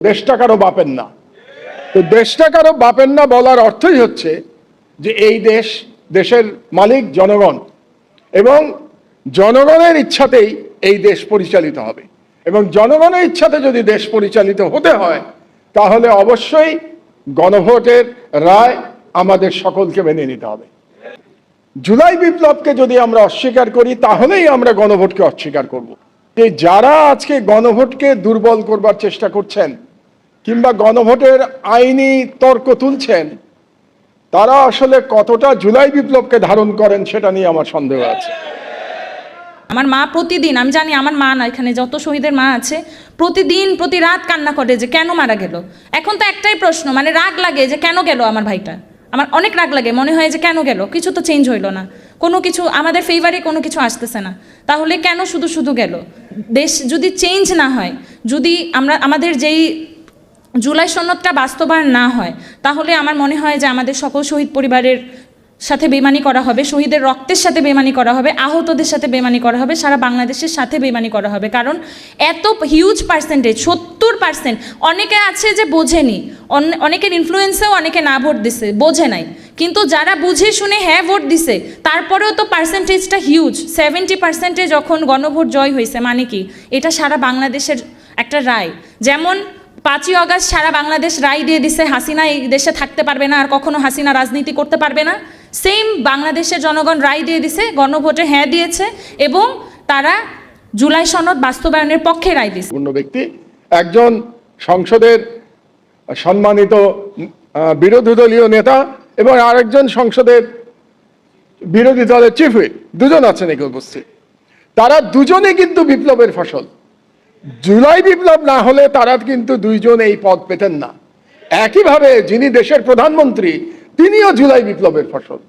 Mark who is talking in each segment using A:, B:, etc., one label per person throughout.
A: দেশটা কারো বাপের না। তো দেশটা কারো বাপের না বলার অর্থই হচ্ছে যে এই দেশের মালিক জনগণ, এবং জনগণের ইচ্ছাতেই এই দেশ পরিচালিত হবে। এবং জনগণের ইচ্ছাতে যদি দেশ পরিচালিত হতে হয় তাহলে অবশ্যই গণভোটের রায় আমাদের সকলকে মেনে নিতে হবে। জুলাই বিপ্লবকে যদি আমরা অস্বীকার করি তাহলেই আমরা গণভোটকে অস্বীকার করব। যে যারা আজকে গণভোটকে দুর্বল করবার চেষ্টা করছেন কিংবা গণভোটের আইনি তর্ক তুলছেন, তারা আসলে কতটা জুলাই বিপ্লবকে ধারণ করেন সেটা নিয়ে আমার সন্দেহ আছে।
B: আমার মা প্রতিদিন, আমি জানি আমার মা না, এখানে যত শহীদের মা আছে প্রতিদিন প্রতি রাত কান্না করে যে কেন মারা গেল। এখন তো একটাই প্রশ্ন, মানে রাগ লাগে যে কেন গেল আমার ভাইটা, আমার অনেক রাগ লাগে, মনে হয় যে কেন গেল, কিছু তো চেঞ্জ হইলো না, কোনো কিছু আমাদের ফেভারে কোনো কিছু আসতেছে না, তাহলে কেন শুধু শুধু গেল। দেশ যদি চেঞ্জ না হয়, যদি আমাদের যেই জুলাই সনদটা বাস্তবায়ন না হয়, তাহলে আমার মনে হয় যে আমাদের সকল শহীদ পরিবারের সাথে বেমানি করা হবে, শহীদের রক্তের সাথে বেমানি করা হবে, আহতদের সাথে বেমানি করা হবে, সারা বাংলাদেশের সাথে বেমানি করা হবে। কারণ এত হিউজ পার্সেন্টেজ, 70%, অনেকে আছে যে বোঝেনি, অনেকের ইনফ্লুয়েন্সেও অনেকে না ভোট দিছে, বোঝে নাই, কিন্তু যারা বুঝে শুনে হ্যাঁ ভোট দিছে তারপরেও তো পার্সেন্টেজটা হিউজ। 70% যখন গণভোট জয় হয়েছে, মানে কি এটা সারা বাংলাদেশের একটা রায়। যেমন 5ই অগাস্ট সারা বাংলাদেশ রায় দিয়ে দিছে হাসিনা এই দেশে থাকতে পারবে না, আর কখনো হাসিনা রাজনীতি করতে পারবে না। সেম বাংলাদেশের জনগণ রায় দিয়ে দিছে, গণভোটে হ্যাঁ দিয়েছে, এবং তারা জুলাই সনদ বাস্তবায়নের পক্ষে রায় দিয়েছে।
A: অন্য ব্যক্তি, একজন সংসদের সম্মানিত বিরোধী দলীয় নেতা এবং আরেকজন সংসদের বিরোধী দলের চিফ হুইপ, দুজন আছেন এখানে উপস্থিত। তারা দুজনে কিন্তু বিপ্লবের ফসল। জুলাই বিপ্লব না হলে তারা কিন্তু দুইজন এই পদ পেতেন না। একইভাবে যিনি দেশের প্রধানমন্ত্রী তিনিও জুলাই বিপ্লবের ফসল,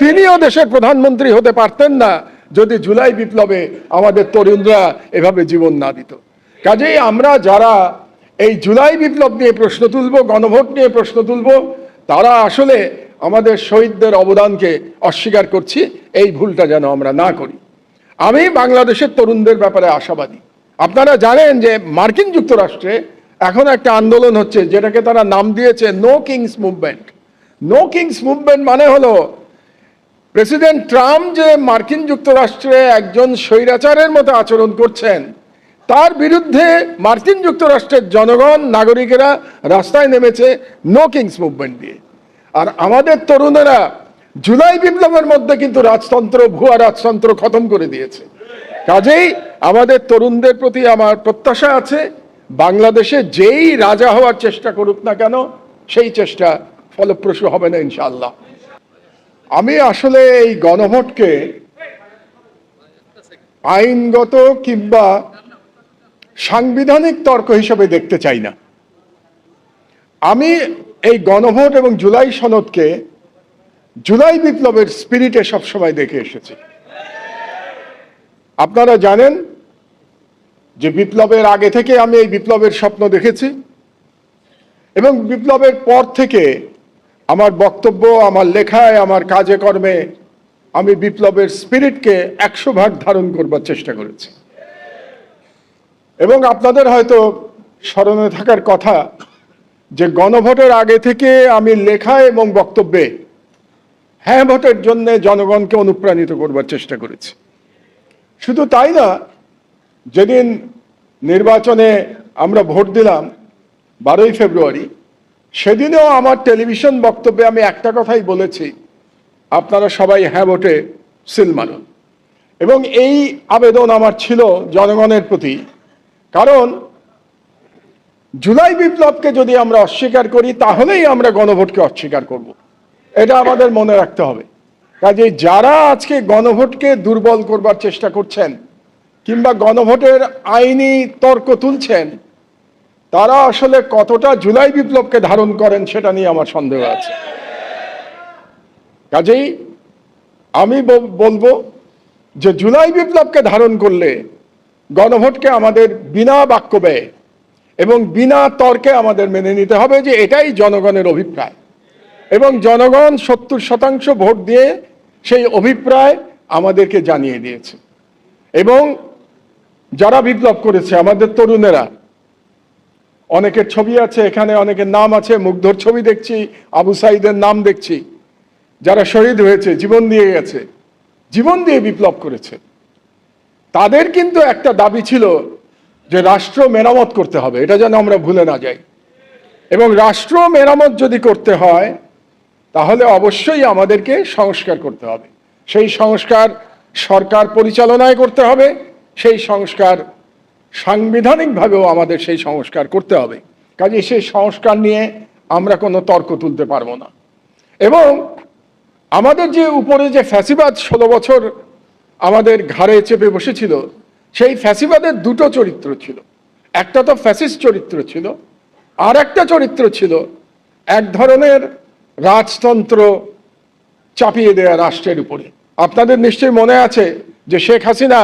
A: তিনিও দেশের প্রধানমন্ত্রী হতে পারতেন না যদি জুলাই বিপ্লবে আমাদের তরুণরা এভাবে জীবন না দিত। কাজেই আমরা যারা এই জুলাই বিপ্লব নিয়ে প্রশ্ন তুলব, গণভোট নিয়ে প্রশ্ন তুলব, তারা আসলে আমাদের শহীদদের অবদানকে অস্বীকার করছি। এই ভুলটা যেন আমরা না করি। আমি বাংলাদেশের তরুণদের ব্যাপারে আশাবাদী। আপনারা জানেন যে মার্কিন যুক্তরাষ্ট্রে এখন একটা আন্দোলন হচ্ছে যেটাকে তারা নাম দিয়েছে no kings movement. No kings movement মানে হলো প্রেসিডেন্ট ট্রাম্প যে মার্কিন যুক্তরাষ্ট্রে একজন স্বৈরাচারের মতো আচরণ করছেন তার বিরুদ্ধে মার্কিন যুক্তরাষ্ট্রের জনগণ, নাগরিকেরা রাস্তায় নেমেছে নো কিংস মুভমেন্ট দিয়ে। আর আমাদের তরুণেরা জুলাই বিপ্লবের মধ্যে কিন্তু রাজতন্ত্র, ভুয়া রাজতন্ত্র খতম করে দিয়েছে। কাজেই আমাদের তরুণদের প্রতি আমার প্রত্যাশা আছে, বাংলাদেশে যেই রাজা হওয়ার চেষ্টা করুক না কেন সেই চেষ্টা ফলপ্রসূ হবে না ইনশাআল্লাহ। আমি আসলে এই গণভোটকে আইনগত কিংবা সাংবিধানিক তর্ক হিসেবে দেখতে চাই না। আমি এই গণভোট এবং জুলাই সনদকে জুলাই বিপ্লবের স্পিরিটে সবসময় দেখে এসেছি। আপনারা জানেন যে বিপ্লবের আগে থেকে আমি এই বিপ্লবের স্বপ্ন দেখেছি, এবং বিপ্লবের পর থেকে আমার বক্তব্য, আমার লেখায়, আমার কাজে কর্মে আমি বিপ্লবের স্পিরিটকে 100 ভাগ ধারণ করবার চেষ্টা করেছি। এবং আপনাদের হয়তো স্মরণে থাকার কথা যে গণভোটের আগে থেকে আমি লেখায় এবং বক্তব্যে হ্যাঁ ভোটের জন্য জনগণকে অনুপ্রাণিত করবার চেষ্টা করেছি। শুধু তাই না, যেদিন নির্বাচনে আমরা ভোট দিলাম 12ই ফেব্রুয়ারি, সেদিনেও আমার টেলিভিশন বক্তব্যে আমি একটা কথাই বলেছি, আপনারা সবাই হ্যাঁ ভোটে সিল মারুন। এবং এই আবেদন আমার ছিল জনগণের প্রতি, কারণ জুলাই বিপ্লবকে যদি আমরা অস্বীকার করি তাহলেই আমরা গণভোটকে অস্বীকার করব। এটা আমাদের মনে রাখতে হবে। কাজে যারা আজকে গণভোটকে দুর্বল করবার চেষ্টা করছেন কিংবা গণভোটের আইনি তর্ক তুলছেন, তারা আসলে কতটা জুলাই বিপ্লবকে ধারণ করেন সেটা নিয়ে আমার সন্দেহ আছে। কাজেই আমি বলবো যে জুলাই বিপ্লবকে ধারণ করলে গণভোটকে আমাদের বিনা বাক্য ব্যয়ে এবং বিনা তর্কে আমাদের মেনে নিতে হবে যে এটাই জনগণের অভিপ্রায়, এবং জনগণ 70% ভোট দিয়ে সেই অভিপ্রায় আমাদেরকে জানিয়ে দিয়েছে। এবং যারা বিপ্লব করেছে আমাদের তরুণেরা অনেকের ছবি আছে এখানে, অনেকের নাম আছে, মুগ্ধর ছবি দেখছি, আবু সাইদের নাম দেখছি, যারা শহীদ হয়েছে, জীবন দিয়ে গেছে, জীবন দিয়ে বিপ্লব করেছে। তাদের কিন্তু একটা দাবি ছিল যে রাষ্ট্র মেরামত করতে হবে, এটা যেন আমরা ভুলে না যাই। এবং রাষ্ট্র মেরামত যদি করতে হয় তাহলে অবশ্যই আমাদেরকে সংস্কার করতে হবে। সেই সংস্কার সরকার পরিচালনায় করতে হবে, সেই সংস্কার সাংবিধানিকভাবেও আমাদের সেই সংস্কার করতে হবে। কাজে সেই সংস্কার নিয়ে আমরা কোনো তর্ক তুলতে পারবো না। এবং আমাদের যে উপরে যে ফ্যাসিবাদ 16 বছর আমাদের ঘাড়ে চেপে বসেছিল, সেই ফ্যাসিবাদের দুটো চরিত্র ছিল। একটা তো ফ্যাসিস্ট চরিত্র ছিল, আর একটা চরিত্র ছিল এক ধরনের রাজতন্ত্র চাপিয়ে দেয়া রাষ্ট্রের উপরে। আপনাদের নিশ্চয়ই মনে আছে যে শেখ হাসিনা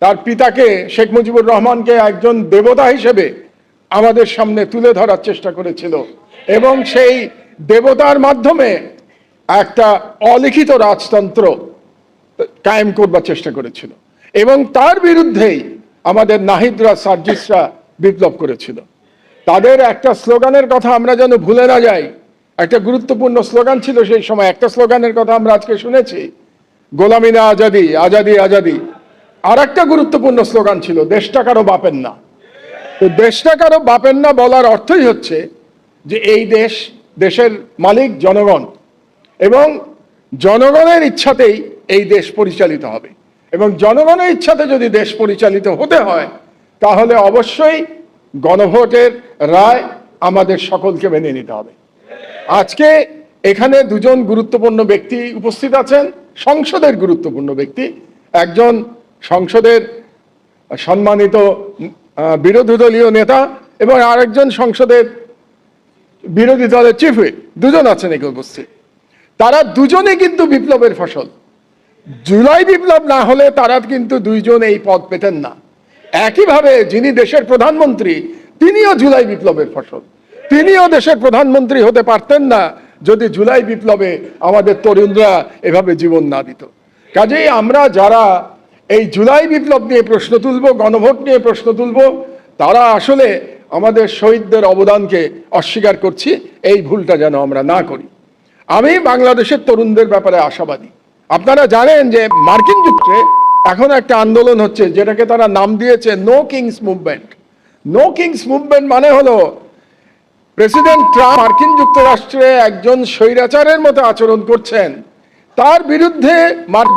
A: তার পিতাকে, শেখ মুজিবুর রহমানকে একজন দেবতা হিসেবে আমাদের সামনে তুলে ধরার চেষ্টা করেছিল এবং সেই দেবতার মাধ্যমে একটা অলিখিত রাজতন্ত্র কায়েম করবার চেষ্টা করেছিল। এবং তার বিরুদ্ধেই আমাদের নাহিদরা, সার্জিসরা বিপ্লব করেছিল। তাদের একটা স্লোগানের কথা আমরা যেন ভুলে না যাই। একটা গুরুত্বপূর্ণ স্লোগান ছিল সেই সময়, একটা স্লোগানের কথা আমরা আজকে শুনেছি, গোলামি না আজাদি, আজাদি আজাদি। আর একটা গুরুত্বপূর্ণ স্লোগান ছিল, দেশটা কারো বাপের না। তো দেশটা কারো বাপের না বলার অর্থই হচ্ছে যে এই দেশের মালিক জনগণ, এবং জনগণের ইচ্ছাতেই এই দেশ পরিচালিত হবে। এবং জনগণের ইচ্ছাতে যদি দেশ পরিচালিত হতে হয় তাহলে অবশ্যই গণভোটের রায় আমাদের সকলকে মেনে নিতে হবে। আজকে এখানে দুজন গুরুত্বপূর্ণ ব্যক্তি উপস্থিত আছেন, সংসদের গুরুত্বপূর্ণ ব্যক্তি। একজন সংসদের সম্মানিত বিরোধী দলীয় নেতা এবং আরেকজন সংসদের বিরোধী দলের চিফ হুইপ, দুজন আছেন এখানে উপস্থিত। তারা দুজনে কিন্তু বিপ্লবের ফসল। জুলাই বিপ্লব না হলে তারা কিন্তু দুইজন এই পদ পেতেন না। একইভাবে যিনি দেশের প্রধানমন্ত্রী, তিনিও জুলাই বিপ্লবের ফসল। তিনিও দেশের প্রধানমন্ত্রী হতে পারতেন না যদি জুলাই বিপ্লবে আমাদের তরুণরা এভাবে জীবন না দিত। কাজেই আমরা যারা এই জুলাই বিপ্লব নিয়ে প্রশ্ন তুলব, গণভোট নিয়ে প্রশ্ন তুলব, তারা আসলে আমাদের শহীদদের অবদানকে অস্বীকার করছি। এই ভুলটা যেন আমরা না করি। আমি বাংলাদেশের তরুণদের ব্যাপারে আশাবাদী। আপনারা জানেন যে মার্কিন যুক্তরাষ্ট্রে এখন একটা আন্দোলন হচ্ছে যেটাকে তারা নাম দিয়েছে no kings movement. No kings movement মানে হলো প্রেসিডেন্ট ট্রাম্প মার্কিন যুক্তরাষ্ট্রে একজন স্বৈরাচারের মতো আচরণ করছেন, তার বিরুদ্ধে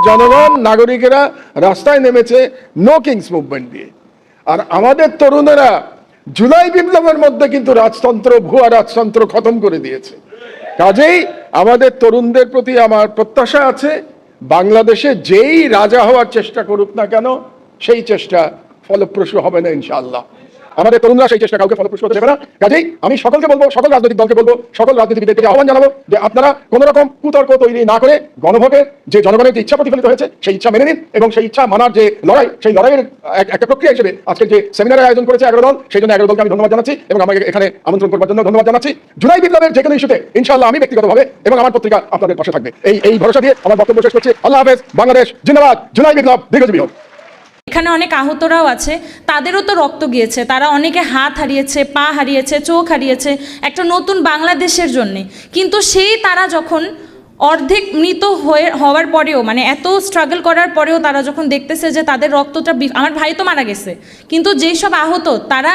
A: জনগণ, নাগরিকেরা রাস্তায় নেমেছে নো কিংস মুভমেন্ট দিয়ে। আর আমাদের তরুণেরা জুলাই বিপ্লবের মধ্যে কিন্তু রাজতন্ত্র, ভুয়া রাজতন্ত্র খতম করে দিয়েছে। কাজেই আমাদের তরুণদের প্রতি আমার প্রত্যাশা আছে, বাংলাদেশে যেই রাজা হওয়ার চেষ্টা করুক না কেন সেই চেষ্টা ফলপ্রসূ হবে না ইনশাআল্লাহ। আমাদের তরুণরা সেই চেষ্টা কাউকে ফলপ্রসূ হতে দেবে না। কাজেই আমি সকলকে বলবো, সকল রাজনৈতিক দলকে বলবো, সকল রাজনীতিবিদদেরকে আহ্বান জানাবো যে আপনারা কোনো রকম কুতর্ক তৈরি না করে গণভোটের যে জনগণের যে ইচ্ছা প্রতিফলিত হয়েছে সেই ইচ্ছা মেনে নিন এবং সেই ইচ্ছা মানার যে লড়াই, সেই লড়াইয়ের একটা প্রক্রিয়া হিসেবে আজকে যে সেমিনারের আয়োজন করেছে 11 দল, সেই জন্য 11 দলকে আমি ধন্যবাদ জানাচ্ছি এবং আমাকে এখানে আমন্ত্রণ করবার জন্য ধন্যবাদ জানাচ্ছি। জুলাই বিপ্লবের যে কোনো ইস্যুতে ইনশাআল্লাহ আমি ব্যক্তিগতভাবে এবং আমার পত্রিকা আপনাদের পাশে থাকবে, এই ভরসা দিয়ে আমার বক্তব্য শেষ করছি। আল্লাহ হাফেজ। বাংলাদেশ জিন্দাবাদ। জুলাই বিপ্লব দীর্ঘজীবী হোক।
B: এখানে অনেক আহতরাও আছে, তাদেরও তো রক্ত গিয়েছে, তারা অনেকে হাত হারিয়েছে, পা হারিয়েছে, চোখ হারিয়েছে একটা নতুন বাংলাদেশের জন্যে। কিন্তু তারা যখন অর্ধেক মৃত হওয়ার পরেও, মানে এত স্ট্রাগল করার পরেও তারা যখন দেখতেছে যে তাদের রক্তটা, আমার ভাই তো মারা গেছে, কিন্তু যেই সব আহত তারা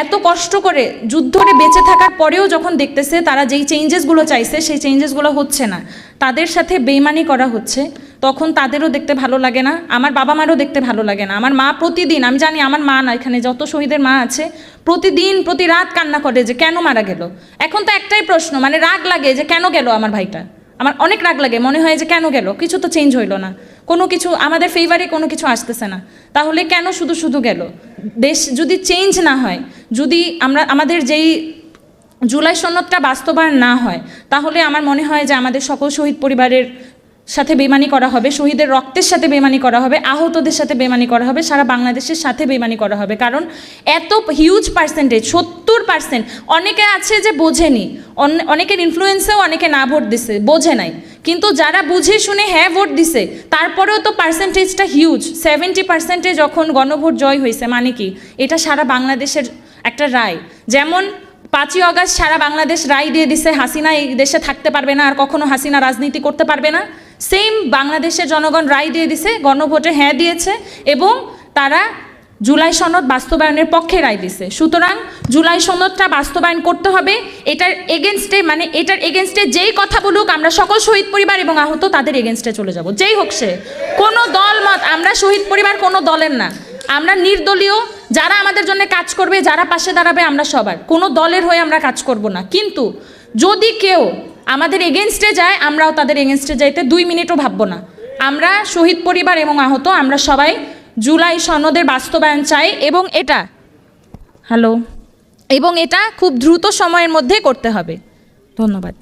B: এত কষ্ট করে যুদ্ধ করে বেঁচে থাকার পরেও যখন দেখতেছে তারা যেই চেঞ্জেসগুলো চাইছে সেই চেঞ্জেসগুলো হচ্ছে না, তাদের সাথে বেইমানি করা হচ্ছে, তখন তাদেরও দেখতে ভালো লাগে না, আমার বাবা মারও দেখতে ভালো লাগে না। আমার মা প্রতিদিন, আমি জানি আমার মা না, এখানে যত শহীদের মা আছে প্রতিদিন প্রতি রাত কান্না করে যে কেন মারা গেল। এখন তো একটাই প্রশ্ন, মানে রাগ লাগে যে কেন গেল আমার ভাইটা, আমার অনেক রাগ লাগে, মনে হয় যে কেন গেল, কিছু তো চেঞ্জ হইলো না, কোনো কিছু আমাদের ফেভারে কোনো কিছু আসতেছে না, তাহলে কেন শুধু শুধু গেল। দেশ যদি চেঞ্জ না হয়, যদি আমাদের যেই জুলাই সনদটা বাস্তবায়ন না হয়, তাহলে আমার মনে হয় যে আমাদের সকল শহীদ পরিবারের সাথে বেইমানি করা হবে, শহীদের রক্তের সাথে বেইমানি করা হবে, আহতদের সাথে বেইমানি করা হবে, সারা বাংলাদেশের সাথে বেইমানি করা হবে। কারণ এত হিউজ পার্সেন্টেজ, 70%, অনেকে আছে যে বোঝেনি, অনেকের ইনফ্লুয়েন্সেও অনেকে না ভোট দিছে, বোঝে নাই, কিন্তু যারা বুঝে শুনে হ্যাঁ ভোট দিছে তারপরেও তো পার্সেন্টেজটা হিউজ। 70% যখন গণভোট জয় হয়েছে, মানে কি এটা সারা বাংলাদেশের একটা রায় যেমন 5ই অগাস্ট সারা বাংলাদেশ রায় দিয়ে দিছে হাসিনা এই দেশে থাকতে পারবে না, আর কখনো হাসিনা রাজনীতি করতে পারবে না। সেম বাংলাদেশের জনগণ রায় দিয়ে দিছে, গণভোটে হ্যাঁ দিয়েছে এবং তারা জুলাই সনদ বাস্তবায়নের পক্ষে রায় দিছে। সুতরাং জুলাই সনদটা বাস্তবায়ন করতে হবে। এটার এগেনস্টে যেই কথা বলুক, আমরা সকল শহীদ পরিবার এবং আহত তাদের এগেনস্টে চলে যাব, যেই হোক সে। কোনো দল মত, আমরা শহীদ পরিবার কোনো দলের না, আমরা নির্দলীয়, যারা আমাদের জন্য কাজ করবে, যারা পাশে দাঁড়াবে, আমরা সবার, কোনো দলের হয়ে আমরা কাজ করব না। কিন্তু যদি কেউ আমাদের এগেনস্টে যায়, আমরাও তাদের এগেনস্টে যাইতে 2 মিনিটও ভাববো না। আমরা শহীদ পরিবার এবং আহত আমরা সবাই জুলাই সনদের বাস্তবায়ন চাই এবং এটা খুব দ্রুত সময়ের মধ্যে করতে হবে। ধন্যবাদ।